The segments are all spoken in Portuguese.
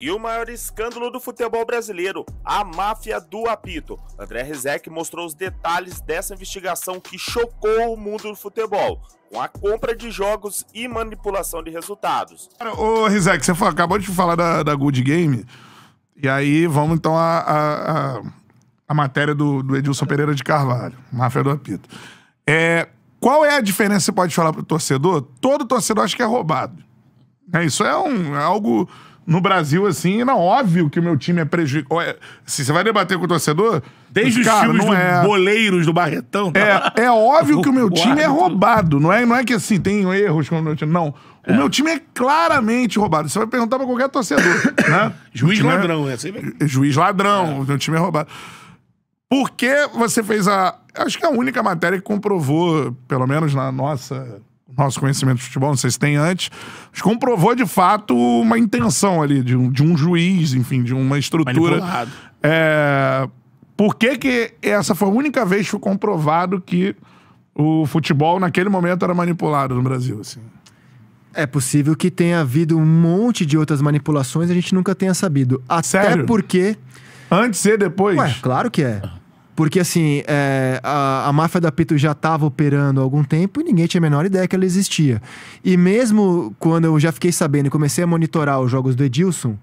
E o maior escândalo do futebol brasileiro, a máfia do apito. André Rizek mostrou os detalhes dessa investigação que chocou o mundo do futebol, com a compra de jogos e manipulação de resultados. Ô Rizek, você acabou de falar da Good Game, e aí vamos então a matéria do Edilson Pereira de Carvalho, máfia do apito. Qual é a diferença que você pode falar pro torcedor? Todo torcedor acha que é roubado. Isso é algo... No Brasil, assim, não, óbvio que o meu time é prejudicado. Se você vai debater com o torcedor... Desde os filmes boleiros do Barretão. É óbvio que o meu time é roubado. Não é que, assim, tem erros com o meu time. Não. O meu time é claramente roubado. Você vai perguntar pra qualquer torcedor, né? Juiz ladrão, assim. Juiz ladrão. O meu time é roubado. Por que você fez acho que é a única matéria que comprovou, pelo menos na nosso conhecimento de futebol, não sei se tem antes, mas comprovou de fato uma intenção ali de um juiz, enfim, de uma estrutura. Manipulado. Por que essa foi a única vez que foi comprovado que o futebol naquele momento era manipulado no Brasil, assim? É possível que tenha havido um monte de outras manipulações e a gente nunca tenha sabido. Até Sério? porque... Antes e depois? Claro que é. Porque, assim, a máfia do apito já estava operando há algum tempo e ninguém tinha a menor ideia que ela existia. E mesmo quando eu já fiquei sabendo e comecei a monitorar os jogos do Edilson,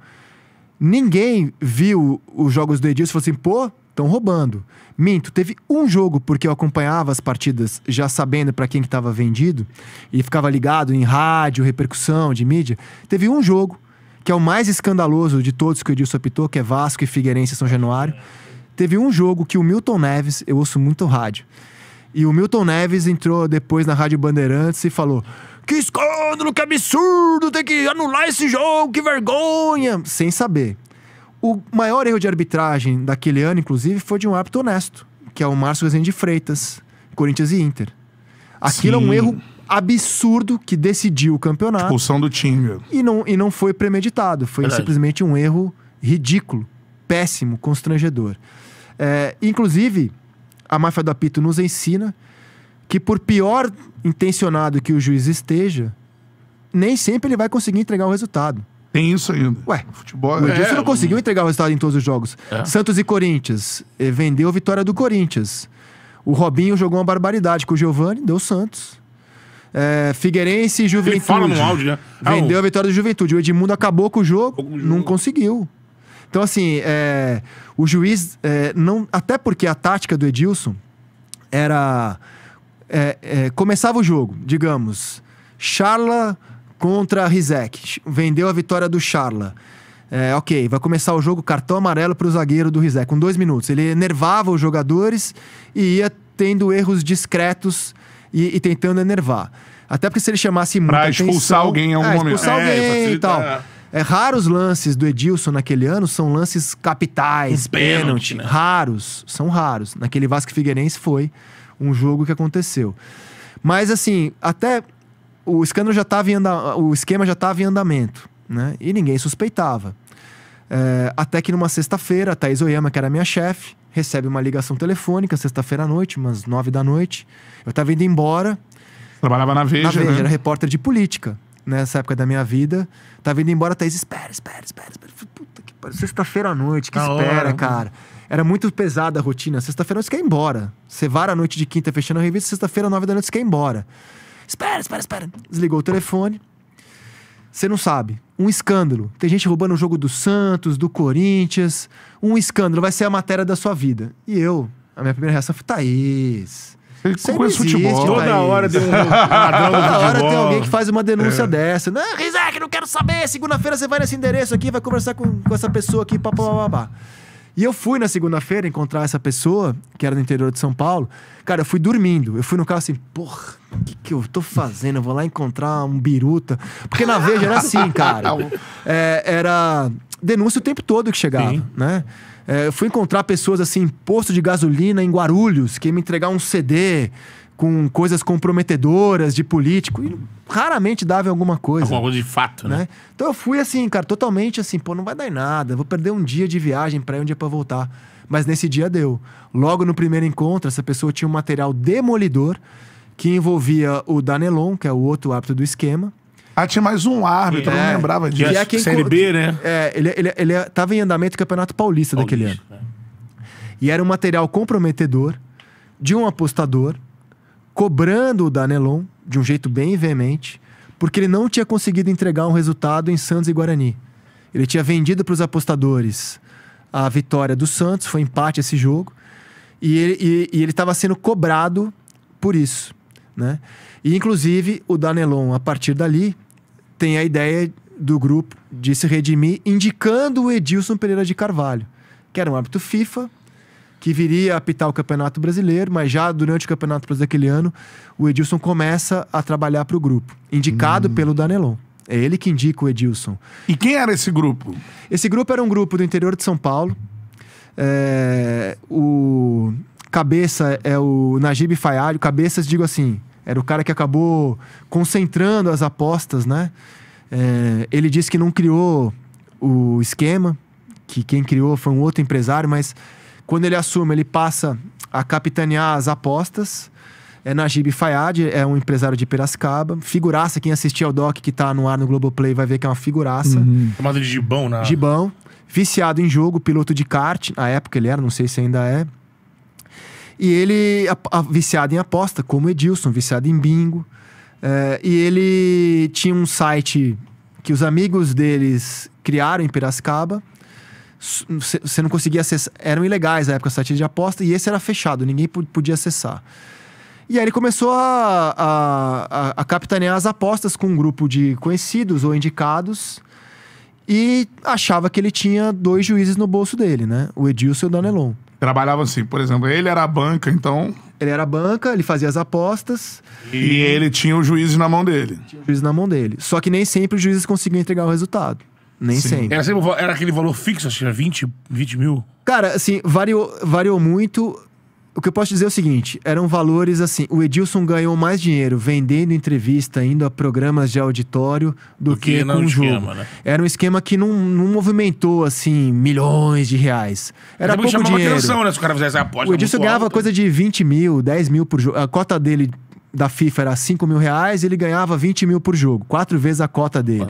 ninguém viu os jogos do Edilson e falou assim, pô, estão roubando. Minto, teve um jogo, porque eu acompanhava as partidas já sabendo para quem que estava vendido e ficava ligado em rádio, repercussão, de mídia. Teve um jogo, que é o mais escandaloso de todos que o Edilson apitou, que é Vasco e Figueirense e São Januário. Teve um jogo que o Milton Neves, eu ouço muito rádio, e o Milton Neves entrou depois na Rádio Bandeirantes e falou: que escândalo, que absurdo, tem que anular esse jogo, que vergonha! Sem saber. O maior erro de arbitragem daquele ano, inclusive, foi de um árbitro honesto, que é o Márcio Rezende de Freitas, Corinthians e Inter. Aquilo é um erro absurdo que decidiu o campeonato. Expulsão do time. E não foi premeditado, foi simplesmente um erro ridículo, péssimo, constrangedor. Inclusive, a máfia do apito nos ensina que, por pior intencionado que o juiz esteja, nem sempre ele vai conseguir entregar o resultado. Tem isso ainda. Futebol o Edilson não conseguiu entregar o resultado em todos os jogos. Santos e Corinthians, vendeu a vitória do Corinthians. O Robinho jogou uma barbaridade com o Giovani, deu Santos. Figueirense e Juventude. Ele fala no áudio, né? Vendeu a vitória do Juventude. O Edmundo acabou com o jogo, não conseguiu. Então, assim, o juiz não... Até porque a tática do Edilson era... começava o jogo, digamos, Charla contra Rizek. Vendeu a vitória do Charla. Ok, vai começar o jogo, cartão amarelo para o zagueiro do Rizek, com 2 minutos. Ele enervava os jogadores e ia tendo erros discretos e tentando enervar. Até porque se ele chamasse muita atenção... Pra expulsar alguém em algum momento. Expulsar alguém e tal. Raros lances do Edilson naquele ano são lances capitais, pênalti, né? Raros, são raros. Naquele Vasco Figueirense foi um jogo que aconteceu. Mas assim, até o escândalo já estava o esquema já estava em andamento, né? E ninguém suspeitava. Até que numa sexta-feira, a Thaís Oyama, que era minha chefe, recebe uma ligação telefônica, sexta-feira à noite, umas 9 da noite. Eu estava indo embora. Trabalhava na Veja, né? Era repórter de política. Nessa época da minha vida, tava indo embora, Thaís, espera. Puta que pariu, sexta-feira à noite, que espera, cara. Era muito pesada a rotina. Sexta-feira você quer ir embora. Você vara a noite de quinta fechando a revista, sexta-feira, 9 da noite, você quer ir embora. Espera. Desligou o telefone. Você não sabe. Um escândalo. Tem gente roubando o jogo do Santos, do Corinthians. Um escândalo. Vai ser a matéria da sua vida. E a minha primeira reação foi: Thaís... Você conhece futebol. Toda hora tem Toda hora tem alguém que faz uma denúncia dessa. Não, Rizek, não quero saber. Segunda-feira você vai nesse endereço aqui, vai conversar com essa pessoa aqui, papapá. E eu fui na segunda-feira encontrar essa pessoa, que era do interior de São Paulo. Cara, eu fui dormindo. Eu fui no carro assim, porra, o que eu tô fazendo? Eu vou lá encontrar um biruta. Porque na Veja era assim, cara. Era denúncia o tempo todo que chegava, né? Eu fui encontrar pessoas assim, em posto de gasolina em Guarulhos, que ia me entregar um CD com coisas comprometedoras de político. E raramente dava em alguma coisa. Alguma coisa de fato, né? Então eu fui assim, cara, totalmente assim, pô, não vai dar em nada. Vou perder um dia de viagem pra ir, um dia pra voltar. Mas nesse dia deu. Logo no primeiro encontro, essa pessoa tinha um material demolidor que envolvia o Danelon, que é o outro árbitro do esquema, Ah, tinha mais um árbitro, eu não lembrava disso. Que é quem Série B, né? Ele tava em andamento do Campeonato Paulista daquele ano. E era um material comprometedor de um apostador cobrando o Danelon de um jeito bem veemente, porque ele não tinha conseguido entregar um resultado em Santos e Guarani. Ele tinha vendido para os apostadores a vitória do Santos, foi empate esse jogo, e ele estava sendo cobrado por isso, né? E, inclusive, o Danelon, a partir dali, tem a ideia do grupo de se redimir, indicando o Edilson Pereira de Carvalho, que era um árbitro FIFA, que viria a apitar o Campeonato Brasileiro, mas já durante o Campeonato Brasileiro daquele ano, o Edilson começa a trabalhar para o grupo, indicado pelo Danelon. É ele que indica o Edilson. E quem era esse grupo? Esse grupo era um grupo do interior de São Paulo. O cabeça é o Najib Fayad. O cabeças, digo assim, era o cara que acabou concentrando as apostas, né? Ele disse que não criou o esquema, que quem criou foi um outro empresário, mas quando ele assume, ele passa a capitanear as apostas. Najib Fayad é um empresário de Piracicaba, figuraça. Quem assistir ao doc que tá no ar no Globoplay vai ver que é uma figuraça. Chamado de Gibão, né? Gibão, viciado em jogo, piloto de kart, na época ele era, não sei se ainda é. E ele, viciado em aposta, como Edilson, viciado em bingo. E ele tinha um site que os amigos deles criaram em Piracicaba. Você não conseguia acessar, eram ilegais na época, sites de aposta, e esse era fechado, ninguém podia acessar. E aí ele começou a capitanear as apostas com um grupo de conhecidos ou indicados e achava que ele tinha 2 juízes no bolso dele, né? O Edilson e o Danelon. Trabalhava assim, por exemplo, ele era a banca, então... Ele era a banca, ele fazia as apostas. E ele tinha os juízes na mão dele. Tinha os juízes na mão dele. Só que nem sempre os juízes conseguiam entregar o resultado. Nem sempre. Era aquele valor fixo, acho que era 20 mil? Cara, assim, variou muito. O que eu posso dizer é o seguinte, eram valores assim, o Edilson ganhou mais dinheiro vendendo entrevista, indo a programas de auditório do que com o jogo. Esquema, né? Era um esquema que não movimentou, assim, milhões de reais. Era pouco dinheiro. Atenção, né, se o cara fizesse a aposta. O Edilson ganhava coisa de 20 mil, 10 mil por jogo. A cota dele da FIFA era 5 mil reais e ele ganhava 20 mil por jogo. 4 vezes a cota dele.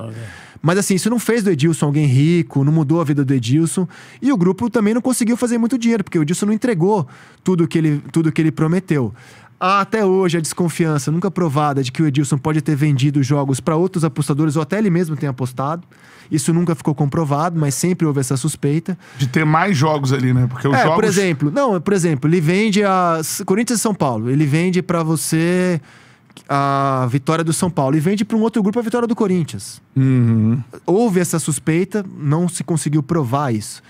Mas assim, isso não fez do Edilson alguém rico, não mudou a vida do Edilson. E o grupo também não conseguiu fazer muito dinheiro, porque o Edilson não entregou tudo que ele prometeu. Há até hoje a desconfiança nunca provada de que o Edilson pode ter vendido jogos para outros apostadores, ou até ele mesmo tem apostado. Isso nunca ficou comprovado, mas sempre houve essa suspeita. De ter mais jogos ali, né? Porque os jogos... Por exemplo, ele vende a Corinthians e São Paulo. Ele vende para você a vitória do São Paulo e vende para um outro grupo a vitória do Corinthians. Houve essa suspeita, não se conseguiu provar isso.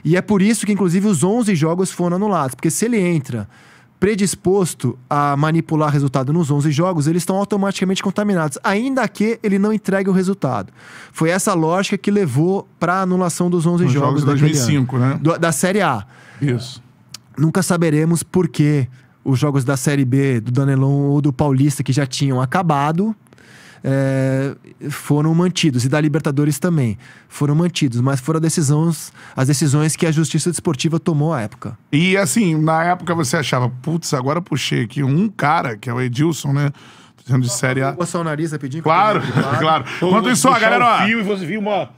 E é por isso que, inclusive, os 11 jogos foram anulados. Porque se ele entra predisposto a manipular resultado nos 11 jogos, eles estão automaticamente contaminados, ainda que ele não entregue o resultado. Foi essa lógica que levou para a anulação dos 11 jogos de 2005, né? Da Série A. Isso. Nunca saberemos por que os jogos da Série B, do Danelon ou do Paulista, que já tinham acabado, foram mantidos. E da Libertadores também foram mantidos. Mas foram as decisões que a Justiça Desportiva tomou à época. E assim, na época você achava, putz, agora puxei aqui um cara, que é o Edilson, né? Fazendo de Série A. Coçar o nariz rapidinho. Claro, claro. Enquanto isso, a galera... E você viu uma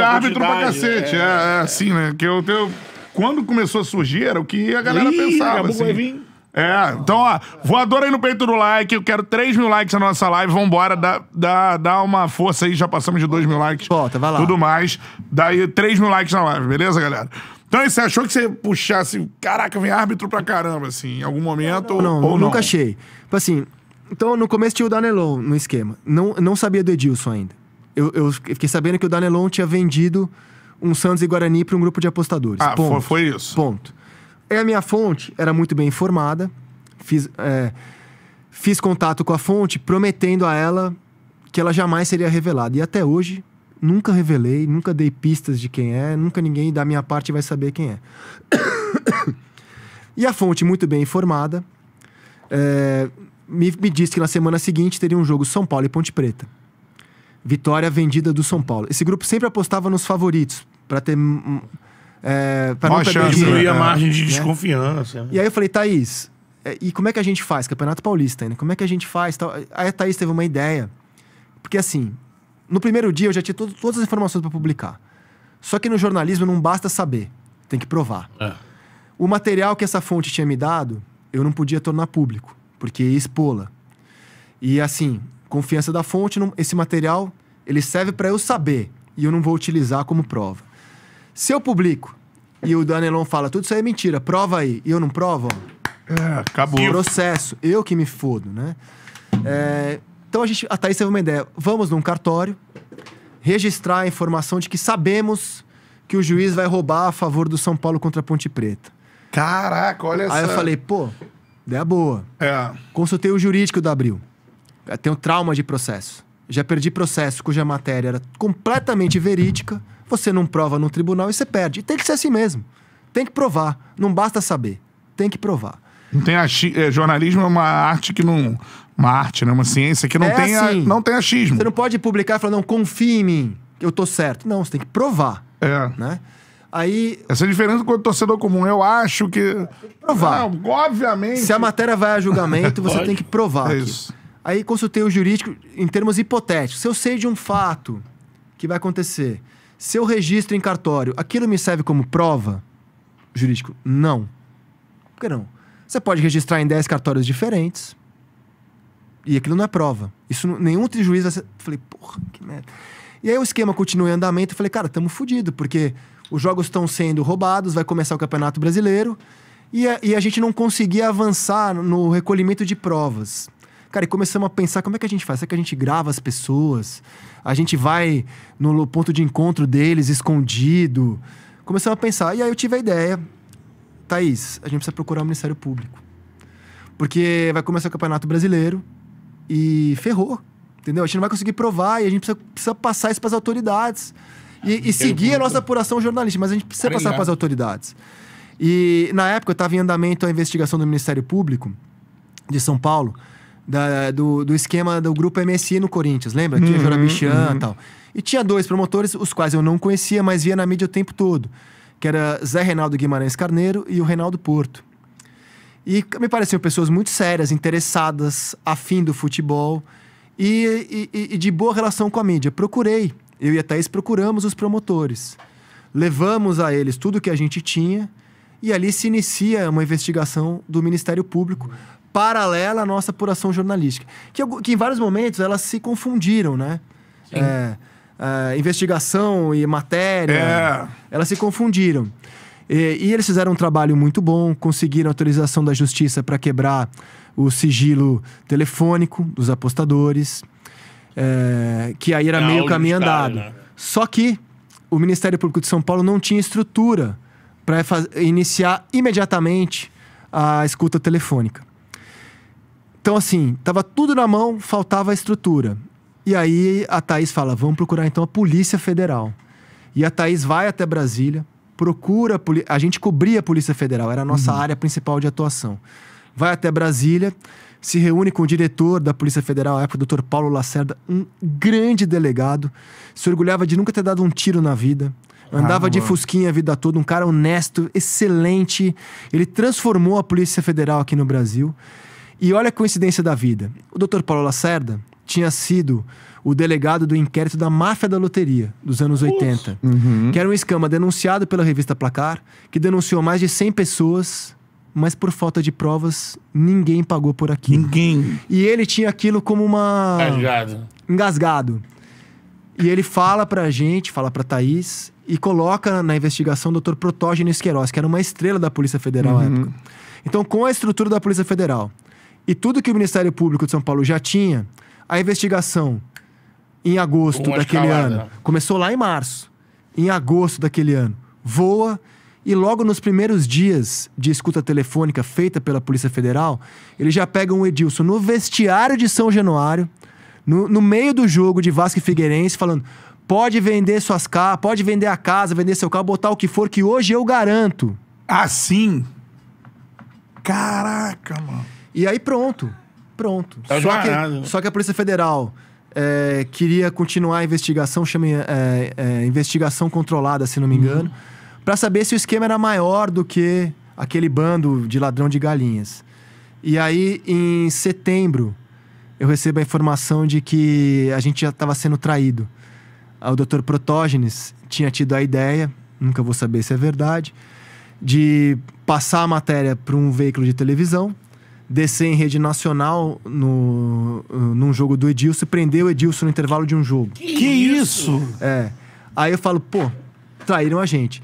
árbitro pra cacete. Assim, né? Que quando começou a surgir, era o que a galera pensava. Assim. Então, ó, voador aí no peito do like. Eu quero 3 mil likes na nossa live. Vambora, dá uma força aí. Já passamos de 2 mil likes. Volta, vai lá. Tudo mais. Daí 3 mil likes na live, beleza, galera? Então, você achou que você puxasse... Caraca, vem árbitro pra caramba, assim, em algum momento? Não, nunca achei. Assim, então, no começo tinha o Danelon no esquema. Não sabia do Edilson ainda. Eu fiquei sabendo que o Danelon tinha vendido um Santos e Guarani para um grupo de apostadores. Foi isso. Ponto. A minha fonte era muito bem informada. Fiz contato com a fonte, prometendo a ela que ela jamais seria revelada. E até hoje, nunca revelei, nunca dei pistas de quem é, nunca ninguém da minha parte vai saber quem é. E a fonte, muito bem informada, me disse que na semana seguinte teria um jogo São Paulo e Ponte Preta. Vitória vendida do São Paulo. Esse grupo sempre apostava nos favoritos, para ter... para não perder diminuir a margem de desconfiança. E aí eu falei, Thaís, e como é que a gente faz? Campeonato Paulista ainda. Como é que a gente faz? Aí a Thaís teve uma ideia, Porque assim, no primeiro dia eu já tinha todas as informações para publicar. Só que no jornalismo não basta saber, tem que provar. O material que essa fonte tinha me dado, eu não podia tornar público, porque ia expô-la. E assim, confiança da fonte, esse material, ele serve para eu saber, e eu não vou utilizar como prova. Se eu publico, e o Danelon fala, tudo isso aí é mentira, prova aí, e eu não provo, Acabou. processo, eu que me fodo, né? Então a Thaís teve uma ideia, vamos num cartório, registrar a informação de que sabemos que o juiz vai roubar a favor do São Paulo contra a Ponte Preta. Caraca, olha essa... Aí eu falei, pô, ideia boa. Consultei o jurídico da Abril. Eu tenho trauma de processo. Já perdi processo cuja matéria era completamente verídica. Você não prova no tribunal e você perde. E tem que ser assim mesmo. Tem que provar. Não basta saber. Tem que provar. Não tem jornalismo é uma arte que não... Uma arte, né? Uma ciência que não, não tem achismo. Você não pode publicar e falar, não, confie em mim, que eu tô certo. Não, você tem que provar. Né? Aí... Essa é a diferença com o torcedor comum. Eu acho que... Tem que provar. Não, obviamente... Se a matéria vai a julgamento, você tem que provar. Isso. Aí consultei o jurídico em termos hipotéticos. Se eu sei de um fato que vai acontecer, se eu registro em cartório, aquilo me serve como prova? Jurídico, não. Por que não? Você pode registrar em 10 cartórios diferentes e aquilo não é prova. Isso nenhum juiz vai ser... Falei, porra, que merda. E aí o esquema continua em andamento. Eu falei, cara, estamos fodidos, porque os jogos estão sendo roubados, vai começar o Campeonato Brasileiro e a gente não conseguia avançar no recolhimento de provas. Cara, e começamos a pensar, como é que a gente faz? Será que a gente grava as pessoas? A gente vai no ponto de encontro deles, escondido? Começamos a pensar. E aí eu tive a ideia, Thaís, a gente precisa procurar o Ministério Público. Porque vai começar o Campeonato Brasileiro e ferrou, entendeu? A gente não vai conseguir provar e a gente precisa passar isso para as autoridades. E seguir a nossa apuração jornalística, mas a gente precisa passar para as autoridades. E na época estava em andamento a investigação do Ministério Público de São Paulo, do esquema do grupo MSI no Corinthians, lembra? Tinha Jorabichian e tal. E tinha 2 promotores, os quais eu não conhecia, mas via na mídia o tempo todo. Que era Zé Reinaldo Guimarães Carneiro e o Reinaldo Porto. E me pareciam pessoas muito sérias, interessadas, afim do futebol e de boa relação com a mídia. Procurei, eu e a Thaís procuramos os promotores. Levamos a eles tudo que a gente tinha e ali se inicia uma investigação do Ministério Público paralela à nossa apuração jornalística. Que em vários momentos elas se confundiram, né? Investigação e matéria, elas se confundiram. E eles fizeram um trabalho muito bom, conseguiram autorização da Justiça para quebrar o sigilo telefônico dos apostadores, que aí era meio caminho andado. Né? Só que o Ministério Público de São Paulo não tinha estrutura para iniciar imediatamente a escuta telefônica. Então, assim, tava tudo na mão, faltava a estrutura. E aí a Thaís fala, vamos procurar então a Polícia Federal. E a Thaís vai até Brasília, procura... A gente cobria a Polícia Federal, era a nossa área principal de atuação. Vai até Brasília, se reúne com o diretor da Polícia Federal, à época, o Dr. Paulo Lacerda, um grande delegado, se orgulhava de nunca ter dado um tiro na vida, andava de fusquinha a vida toda, um cara honesto, excelente. Ele transformou a Polícia Federal aqui no Brasil. E olha a coincidência da vida. O Dr. Paulo Lacerda tinha sido o delegado do inquérito da máfia da loteria, dos anos 80. Que era um esquema denunciado pela revista Placar, que denunciou mais de 100 pessoas, mas por falta de provas, ninguém pagou por aquilo. Ninguém. E ele tinha aquilo como uma... Engasgado. E ele fala pra gente, fala pra Thaís, e coloca na investigação o Dr. Protógenes Queiroz, que era uma estrela da Polícia Federal à época. Então, com a estrutura da Polícia Federal e tudo que o Ministério Público de São Paulo já tinha, a investigação, em agosto daquele ano, começou lá em março. Em agosto daquele ano, voa e logo nos primeiros dias de escuta telefônica feita pela Polícia Federal, eles já pegam o Edilson no vestiário de São Januário, no meio do jogo de Vasco e Figueirense, falando, pode vender suas casas, pode vender a casa, vender seu carro, botar o que for, que hoje eu garanto. Assim? Caraca, mano. E aí pronto. Só que a Polícia Federal queria continuar a investigação, chama investigação controlada, se não me engano, para saber se o esquema era maior do que aquele bando de ladrão de galinhas. E aí, em setembro eu recebo a informação de que a gente já estava sendo traído. O Dr. Protógenes tinha tido a ideia, nunca vou saber se é verdade, de passar a matéria para um veículo de televisão, descer em rede nacional num jogo do Edilson e prender o Edilson no intervalo de um jogo. Que isso? Aí eu falo, pô, traíram a gente.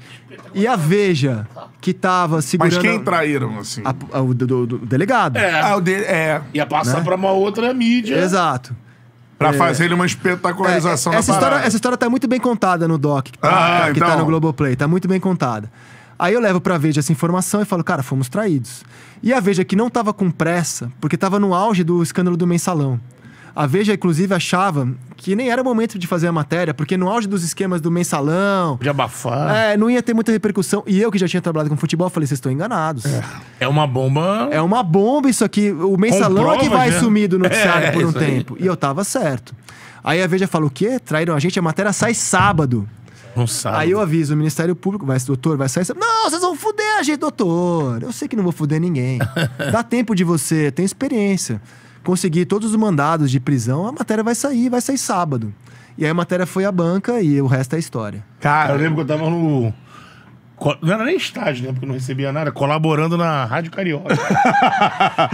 E a Veja, que tava segurando... Mas quem traíram, assim? O delegado. Ia passar Né? pra uma outra mídia. Exato. Pra fazer uma espetacularização da parada. Essa história tá muito bem contada no doc, que tá então. no Globoplay. Tá muito bem contada. Aí eu levo pra Veja essa informação e falo, cara, fomos traídos. E a Veja que não tava com pressa, porque tava no auge do escândalo do Mensalão. A Veja, inclusive, achava que nem era momento de fazer a matéria, porque no auge dos esquemas do Mensalão... De abafar. não ia ter muita repercussão. E eu, que já tinha trabalhado com futebol, falei, vocês estão enganados. É uma bomba. É uma bomba isso aqui. O Mensalão é que vai né? sumir do noticiário por um isso aí. tempo. E eu tava certo. Aí a Veja falou, o quê? Traíram a gente? A matéria sai sábado. Não sabe. Aí eu aviso o Ministério Público, doutor, vai sair... Não, vocês vão fuder a gente, doutor. Eu sei que não vou fuder ninguém. Dá tempo de você, tem experiência. Conseguir todos os mandados de prisão, a matéria vai sair sábado. E aí a matéria foi à banca e o resto é história. Cara, eu lembro que eu tava no... Não era nem estágio, né? Porque eu não recebia nada. Colaborando na Rádio Carioca.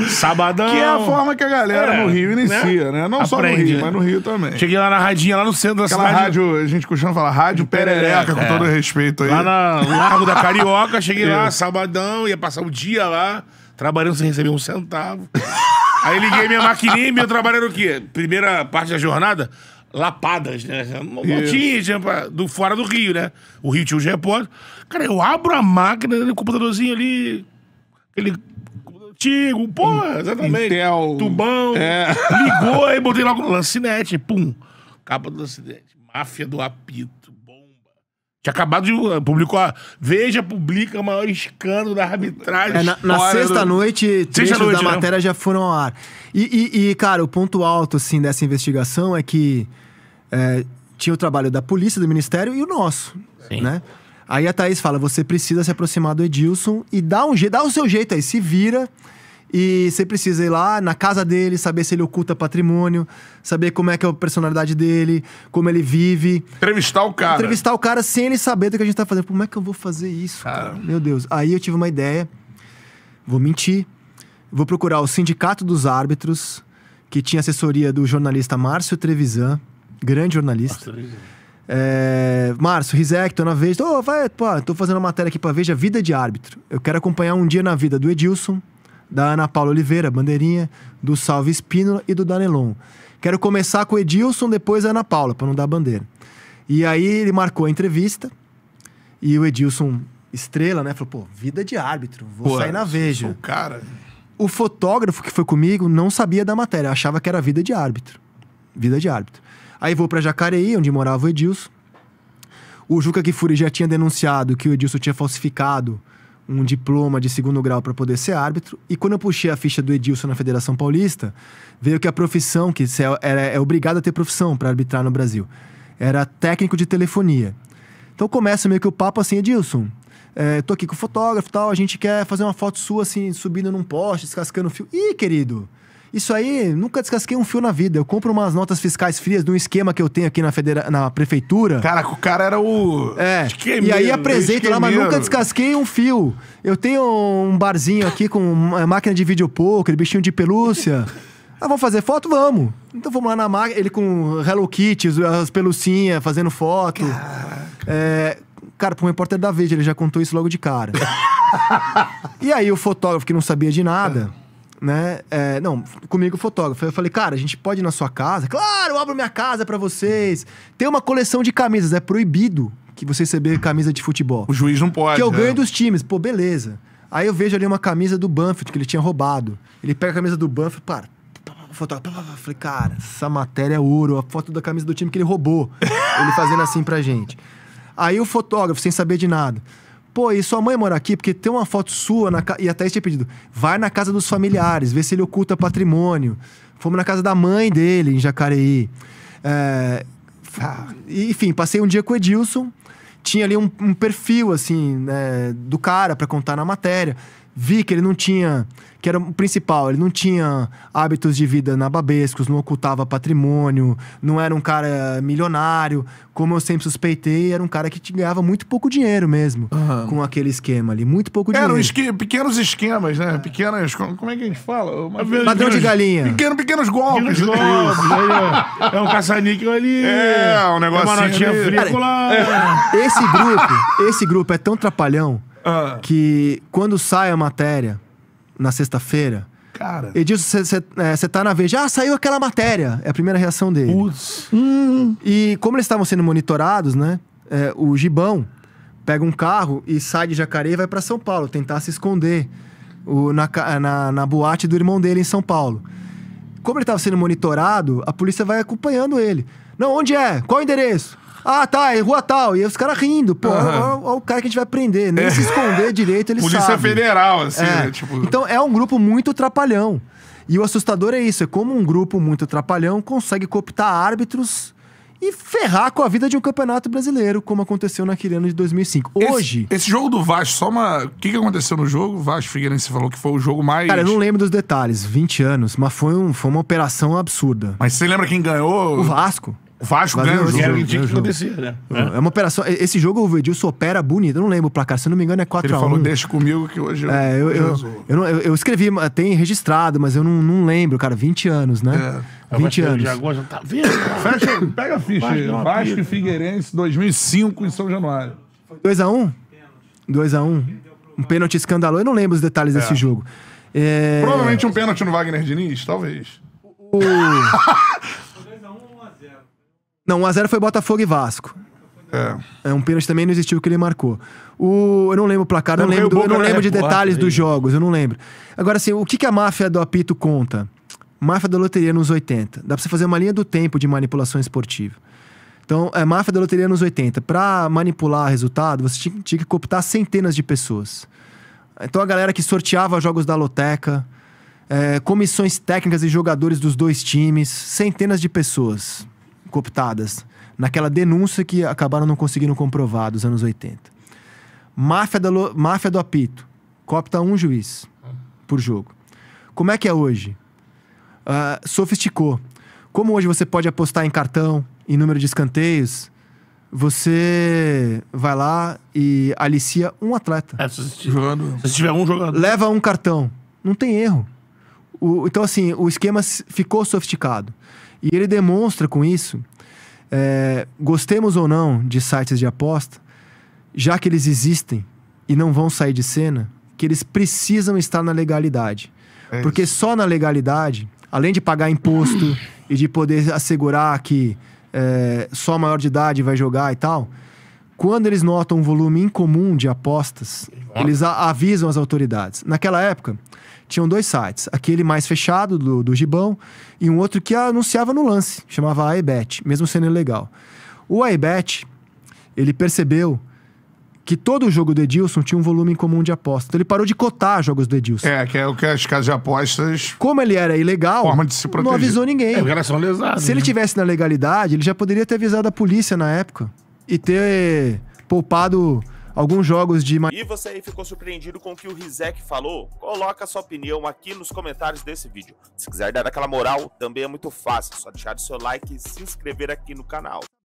Sabadão. Que é a forma que a galera no Rio inicia, né? Não só no Aprende, Rio, né? mas no Rio também. Cheguei lá na radinha, lá no centro da Aquela cidade. rádio, a gente costuma falar, rádio perereca, com todo respeito aí. Lá no Largo da Carioca, cheguei lá, sabadão, ia passar o dia lá, trabalhando sem receber um centavo. Aí liguei minha maquininha e meu trabalho era o quê? Primeira parte da jornada, lapadas, né? Não tinha fora do Rio, né? O Rio tinha os repórteres. Cara, eu abro a máquina, no computadorzinho ali, aquele antigo, exatamente. Intel. Tubão. Ligou, aí botei logo no Lancinete, pum. Capa do Lancinete. Máfia do Apito, bomba. Tinha acabado de... Veja, publica o maior escândalo da arbitragem. Na sexta-noite, trechos da matéria já foram ao ar. E, cara, o ponto alto, assim, dessa investigação é que tinha o trabalho da polícia, do Ministério e o nosso, né? Aí a Thaís fala, você precisa se aproximar do Edilson e dá o seu jeito aí, se vira. E você precisa ir lá na casa dele, saber se ele oculta patrimônio, saber como é que é a personalidade dele, como ele vive. Entrevistar o cara. Entrevistar o cara sem ele saber do que a gente tá fazendo. Como é que eu vou fazer isso, cara? Meu Deus. Aí eu tive uma ideia, vou mentir, vou procurar o Sindicato dos Árbitros, que tinha assessoria do jornalista Márcio Trevisan, grande jornalista. Márcio, Rizek, tô na Veja. Tô fazendo uma matéria aqui pra Veja, Vida de Árbitro. Eu quero acompanhar um dia na vida do Edilson, da Ana Paula Oliveira, bandeirinha, do Salve Espínola e do Danelon. Quero começar com o Edilson, depois a Ana Paula, pra não dar bandeira. E aí ele marcou a entrevista, e o Edilson, estrela, né, falou, pô, vida de árbitro, vou sair na Veja. Sou o cara. O fotógrafo que foi comigo não sabia da matéria, achava que era vida de árbitro. Vida de árbitro. Aí vou pra Jacareí, onde morava o Edilson. O Juca Kfouri já tinha denunciado que o Edilson tinha falsificado um diploma de 2º grau para poder ser árbitro. E quando eu puxei a ficha do Edilson na Federação Paulista, veio que a profissão, que é obrigado a ter profissão para arbitrar no Brasil, era técnico de telefonia. Então começa meio que o papo assim, Edilson, tô aqui com o fotógrafo e tal, a gente quer fazer uma foto sua assim, subindo num poste, descascando fio. Ih, querido, isso aí, nunca descasquei um fio na vida. Eu compro umas notas fiscais frias de um esquema que eu tenho aqui na prefeitura. Cara, o cara era o... E aí apresento lá, mas nunca descasquei um fio. Eu tenho um barzinho aqui com uma máquina de videopoker, bichinho de pelúcia. Vamos fazer foto? Vamos. Então vamos lá na máquina, ele com Hello Kitty, as pelucinhas, fazendo foto. Cara, pra um repórter da Veja, ele já contou isso logo de cara. E aí o fotógrafo que não sabia de nada... né? Não, comigo o fotógrafo. Eu falei, cara, a gente pode ir na sua casa? Claro, eu abro minha casa pra vocês. Tem uma coleção de camisas, é proibido que você receber camisa de futebol. O juiz não pode. Que eu ganho dos times. Pô, beleza. Aí eu vejo ali uma camisa do Banfield que ele tinha roubado. Ele pega a camisa do Banfield, fotógrafo. Falei, cara, essa matéria é ouro. A foto da camisa do time que ele roubou. Ele fazendo assim pra gente. Aí o fotógrafo, sem saber de nada. Pô, e sua mãe mora aqui? Porque tem uma foto sua e até tinha pedido. Vai na casa dos familiares, vê se ele oculta patrimônio. Fomos na casa da mãe dele, em Jacareí. Enfim, passei um dia com o Edilson. Tinha ali um perfil, assim, né, do cara pra contar na matéria. Vi que ele não tinha que era o principal. Ele não tinha hábitos de vida nababescos, não ocultava patrimônio, não era um cara milionário. Como eu sempre suspeitei, era um cara que ganhava muito pouco dinheiro mesmo, com aquele esquema ali. Muito pouco dinheiro. Eram pequenos esquemas, né? Pequenas... Como é que a gente fala? Padrão de galinha. Pequenos golpes. É um caça-níquel ali. É, um negocinho. É uma notinha ali. frícola. Esse grupo é tão trapalhão que quando sai a matéria na sexta-feira, Cara. Edilson, você tá na Veja, saiu aquela matéria. É a primeira reação dele. Putz. E como eles estavam sendo monitorados, né? O Gibão pega um carro e sai de Jacareí e vai pra São Paulo, tentar se esconder na boate do irmão dele em São Paulo. Como ele estava sendo monitorado, a polícia vai acompanhando ele. Não, onde é? Qual o endereço? Ah, tá, é rua tal. E os caras rindo. Pô, olha o cara que a gente vai prender. Nem se esconder direito, ele sabe. Polícia Federal, assim, né? Tipo... Então, é um grupo muito trapalhão. E o assustador é isso. É como um grupo muito trapalhão consegue cooptar árbitros e ferrar com a vida de um campeonato brasileiro, como aconteceu naquele ano de 2005. Hoje... Esse jogo do Vasco, só uma... O que aconteceu no jogo? O Vasco Figueirense falou que foi o jogo mais... Cara, eu não lembro dos detalhes. 20 anos. Mas foi uma operação absurda. Mas você lembra quem ganhou? O Vasco. O Vasco ganhou o jogo. Era o que tinha que acontecer, né? É uma operação... Esse jogo o Edilson opera bonito. Eu não lembro o placar. Se eu não me engano é 4x1. Ele falou, deixa comigo que hoje eu escrevi, tem registrado, mas eu não lembro, cara. 20 anos, né? 20 anos. Já tá vendo? Fecha, pega a ficha aí. Vasco e Figueirense, 2005, em São Januário. 2x1? 2x1. Um pênalti escandaloso. Eu não lembro os detalhes desse jogo. Provavelmente um pênalti no Wagner Diniz, talvez. Não, 1x0 foi Botafogo e Vasco. Um pênalti também não existiu que ele marcou. Eu não lembro o placar, eu não lembro de detalhes dos jogos, eu não lembro. Agora, assim, o que a máfia do apito conta? Máfia da loteria nos 80. Dá pra você fazer uma linha do tempo de manipulação esportiva. Então, máfia da loteria nos 80. Pra manipular resultado, você tinha que cooptar centenas de pessoas. Então, a galera que sorteava jogos da loteca, comissões técnicas e jogadores dos dois times, centenas de pessoas cooptadas naquela denúncia que acabaram não conseguindo comprovar dos anos 80. Máfia do apito. Coopta um juiz por jogo. Como é que é hoje? Sofisticou. Como hoje você pode apostar em cartão, em número de escanteios, você vai lá e alicia um atleta. Se tiver um jogador. Leva um cartão. Não tem erro. Então, assim, o esquema ficou sofisticado. E ele demonstra com isso, gostemos ou não de sites de aposta, já que eles existem e não vão sair de cena, que eles precisam estar na legalidade. Porque só na legalidade, além de pagar imposto e de poder assegurar que só maior de idade vai jogar e tal, quando eles notam um volume incomum de apostas, eles avisam as autoridades. Naquela época, tinham dois sites. Aquele mais fechado, do Gibão, e um outro que anunciava no lance, chamava iBet, mesmo sendo ilegal. O iBet, ele percebeu que todo o jogo do Edilson tinha um volume incomum de apostas. Então ele parou de cotar jogos do Edilson. Que é o que as casas de apostas... Como ele era ilegal, forma de se proteger. Não avisou ninguém. Os caras são lesados. Se ele tivesse na legalidade, ele já poderia ter avisado a polícia na época e ter poupado alguns jogos de... E você aí ficou surpreendido com o que o Rizek falou? Coloca a sua opinião aqui nos comentários desse vídeo. Se quiser dar aquela moral, também é muito fácil. É só deixar o seu like e se inscrever aqui no canal.